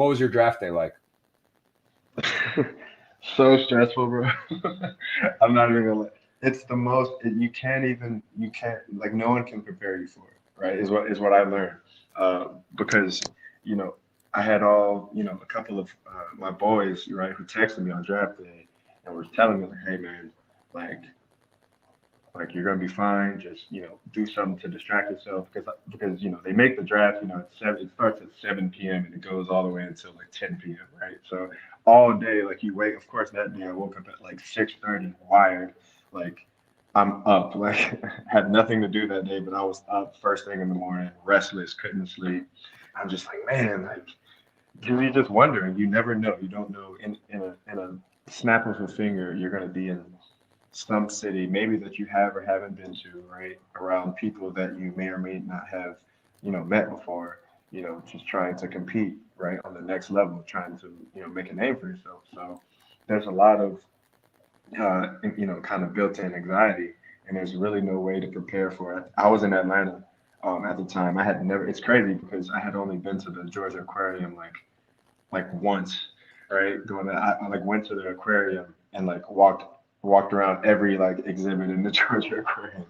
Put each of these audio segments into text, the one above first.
was your draft day like? So stressful, bro. I'm not even gonna. It's the most. You can't even. You can't. Like no one can prepare you for it. Right? Is what I learned. Because you know I had all a couple of my boys right who texted me on draft day and was telling me like, hey man, like you're gonna be fine. Just do something to distract yourself because they make the draft. At seven. It starts at 7 p.m. and it goes all the way until like 10 p.m. Right? So all day, like you wake. Of course, that day I woke up at like 6:30, wired. Like I'm up. Like had nothing to do that day, but I was up first thing in the morning, restless, couldn't sleep. I'm just like, man, like, because you're just wondering. You never know. You don't know. In a snap of a finger, you're gonna be in some city, maybe that you have or haven't been to, right? Around people that you may or may not have, met before, just trying to compete, right? On the next level, trying to, make a name for yourself. So there's a lot of, kind of built-in anxiety, and there's really no way to prepare for it. I was in Atlanta at the time. I had never, it's crazy because I had only been to the Georgia Aquarium like once, right? Doing that, I like went to the aquarium and like walked around every like exhibit in the Georgia Aquarium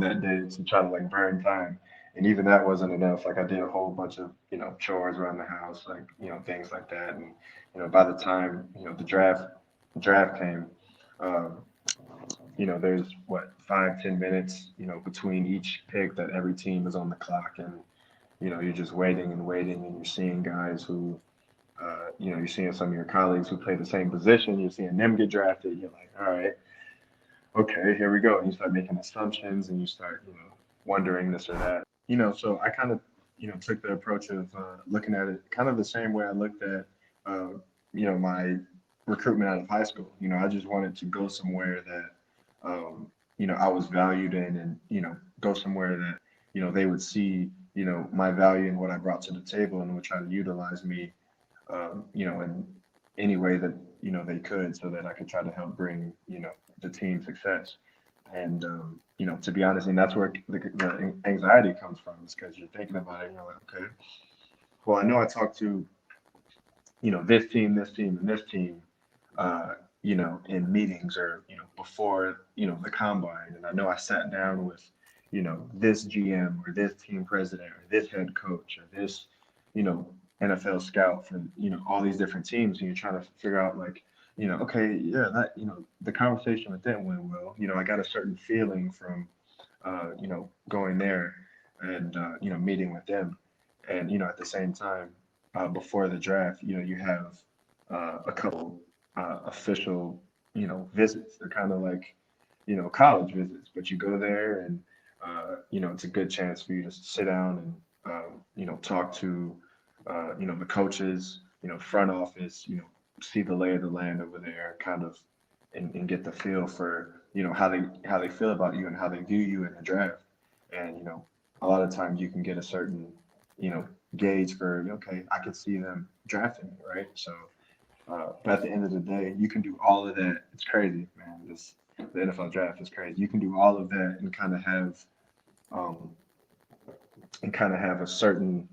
that day to try to like burn time. And even that wasn't enough. Like I did a whole bunch of chores around the house, like things like that. And by the time the draft came, um, there's what 5-10 minutes between each pick that every team is on the clock, and you're just waiting and waiting, and you're seeing guys who you're seeing some of your colleagues who play the same position. You're seeing them get drafted. You're like, all right, okay, here we go. And you start making assumptions, and you start, wondering this or that. So I kind of, took the approach of looking at it kind of the same way I looked at, my recruitment out of high school. I just wanted to go somewhere that, I was valued in, and go somewhere that, they would see, my value and what I brought to the table, and would try to utilize me in any way that they could, so that I could try to help bring the team success. And to be honest, and that's where the anxiety comes from, is because you're thinking about it, and you're like, okay, well, I know I talked to this team, and this team, in meetings, or before the combine, and I know I sat down with this GM, or this team president, or this head coach, or this you know NFL scout for all these different teams, and you're trying to figure out like okay, yeah, that the conversation with them went well. I got a certain feeling from going there, and meeting with them, and at the same time, before the draft, you have a couple official visits. They're kind of like college visits, but you go there, and it's a good chance for you to sit down and talk to the coaches, front office, see the lay of the land over there, kind of, and get the feel for how they feel about you and how they view you in the draft. And a lot of times you can get a certain you know gauge for, okay, I could see them drafting me, right? So but at the end of the day, you can do all of that. It's crazy, man. The NFL draft is crazy. You can do all of that um, and kind of have a certain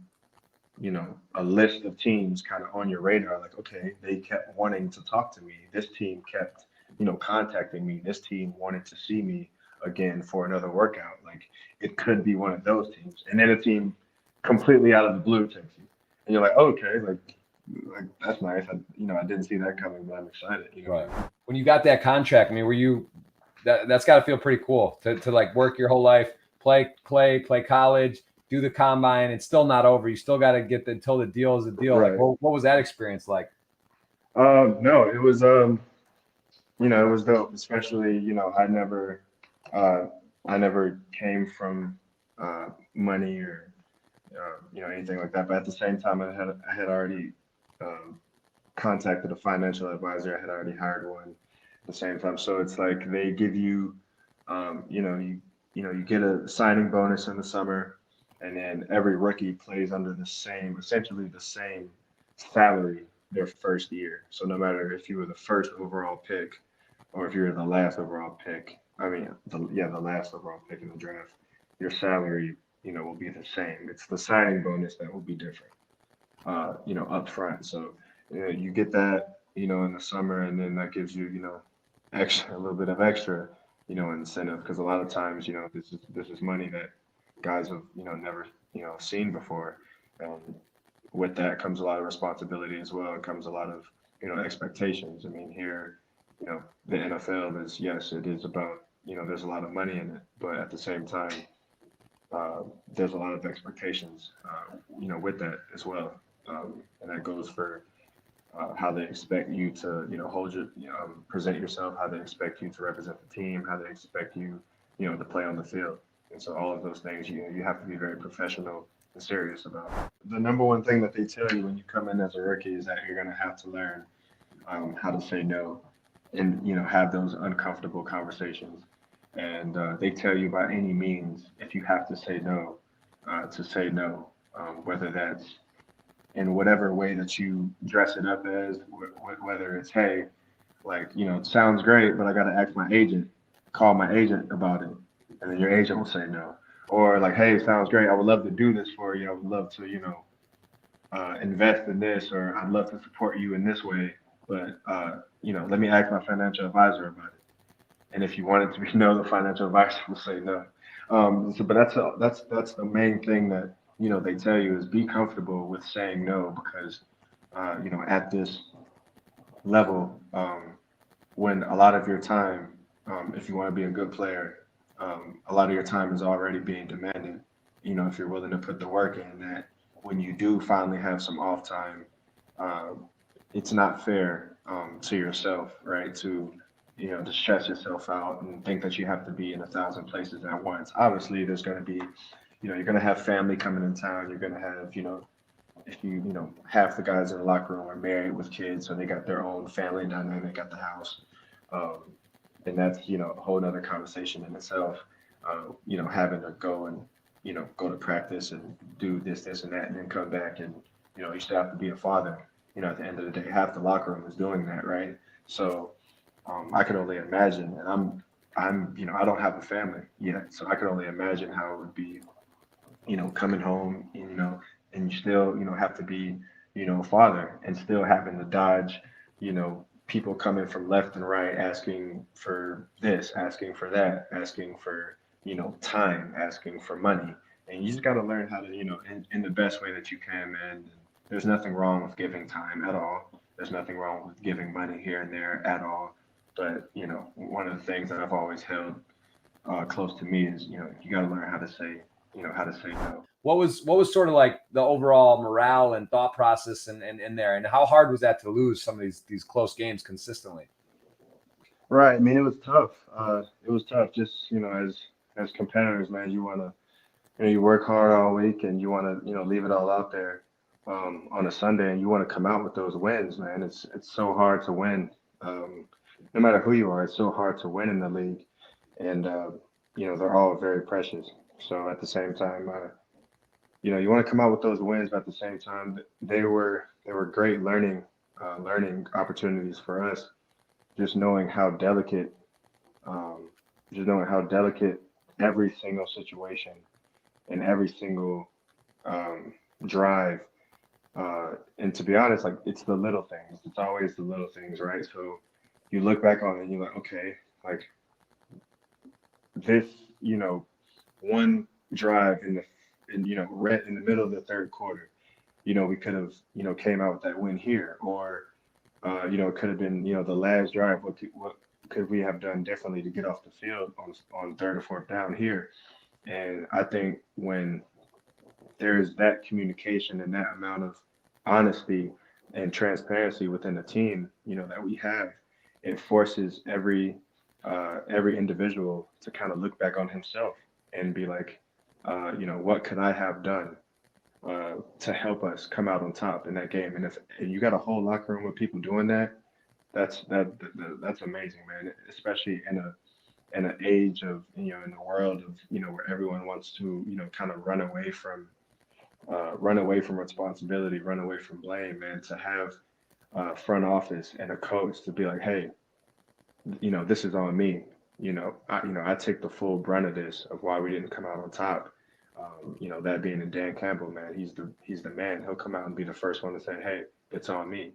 a list of teams kind of on your radar. Like, okay, they kept wanting to talk to me. This team kept contacting me. This team wanted to see me again for another workout. Like, it could be one of those teams, and then a team completely out of the blue takes you, and you're like, okay, like that's nice. I didn't see that coming, but I'm excited. Right. When you got that contract, I mean, were you that's got to feel pretty cool to like work your whole life, play college, do the combine. It's still not over. You still got to get until the deal is a deal. Right. Like, what was that experience like? No, it was it was dope. Especially, uh, I never came from money, or anything like that. But at the same time, I had already um, contacted a financial advisor. I had already hired one at the same time. So it's like they give you, you get a signing bonus in the summer, and then every rookie plays under essentially the same salary their first year. So no matter if you were the first overall pick, or if you're the last overall pick, I mean, the last overall pick in the draft, your salary, will be the same. It's the signing bonus that will be different. up front. So you get that, in the summer, and then that gives you, extra, a little bit of extra, incentive, because a lot of times, this is money that guys have, never, seen before. And with that comes a lot of responsibility as well. It comes a lot of, expectations. I mean, here, the NFL is, yes, it is about, there's a lot of money in it, but at the same time, there's a lot of expectations, with that as well. And that goes for how they expect you to, hold your, present yourself, how they expect you to represent the team, how they expect you, to play on the field. And so all of those things, you have to be very professional and serious about. The number one thing that they tell you when you come in as a rookie is that you're going to have to learn how to say no, and have those uncomfortable conversations. And they tell you by any means, if you have to say no, whether that's in whatever way that you dress it up as, whether it's, hey, like, it sounds great, but I got to ask my agent, call my agent about it. And then your agent will say no. Or like, hey, it sounds great. I would love to do this for you. I would love to, invest in this, or I'd love to support you in this way. But, let me ask my financial advisor about it. And if you want it to be no, the financial advisor will say no. But that's the main thing that they tell you is be comfortable with saying no, because at this level, when a lot of your time, if you want to be a good player, a lot of your time is already being demanded. If you're willing to put the work in, that when you do finally have some off time, it's not fair to yourself, right? To stress yourself out and think that you have to be in 1,000 places at once. Obviously, there's going to be, you're going to have family coming in town. You're going to have, if half the guys in the locker room are married with kids, so they got their own family dynamic at the house. Um, and that's, a whole nother conversation in itself. Having to go and, go to practice and do this, and that, and then come back and, you still have to be a father. At the end of the day, half the locker room is doing that, right? So, I can only imagine, and I don't have a family yet, so I can only imagine how it would be, coming home, and you still, have to be, a father, and still having to dodge, people coming from left and right, asking for this, asking for that, asking for, time, asking for money, and you just got to learn how to, in the best way that you can, man. There's nothing wrong with giving time at all. There's nothing wrong with giving money here and there at all. But one of the things that I've always held close to me is you got to learn how to say no. What was sort of like the overall morale and thought process in there, and how hard was that to lose some of these close games consistently? Right. I mean, it was tough. It was tough. Just as competitors, man, you want to you work hard all week, and you want to leave it all out there on a Sunday, and you want to come out with those wins, man. It's so hard to win. No matter who you are, it's so hard to win in the league, and they're all very precious. So at the same time, you want to come out with those wins, but at the same time, they were great learning opportunities for us. Just knowing how delicate, um, just knowing how delicate every single situation and every single um, drive. And to be honest, like it's the little things. It's always the little things, right? So you look back on it and you're like, okay, like this, one drive right in the middle of the third quarter, we could have, came out with that win here, or it could have been, the last drive. What could we have done differently to get off the field on third or fourth down here? And I think when there's that communication and that amount of honesty and transparency within the team, that we have, it forces every individual to kind of look back on himself and be like, what could I have done to help us come out on top in that game? And if you got a whole locker room with people doing that, that's amazing, man. Especially in an age of in the world of where everyone wants to kind of run away from responsibility, run away from blame, man. To have front office and a coach to be like, hey, this is on me. I take the full brunt of this, of why we didn't come out on top. You know, that being in Dan Campbell, man, he's the man. He'll come out and be the first one to say, hey, it's on me.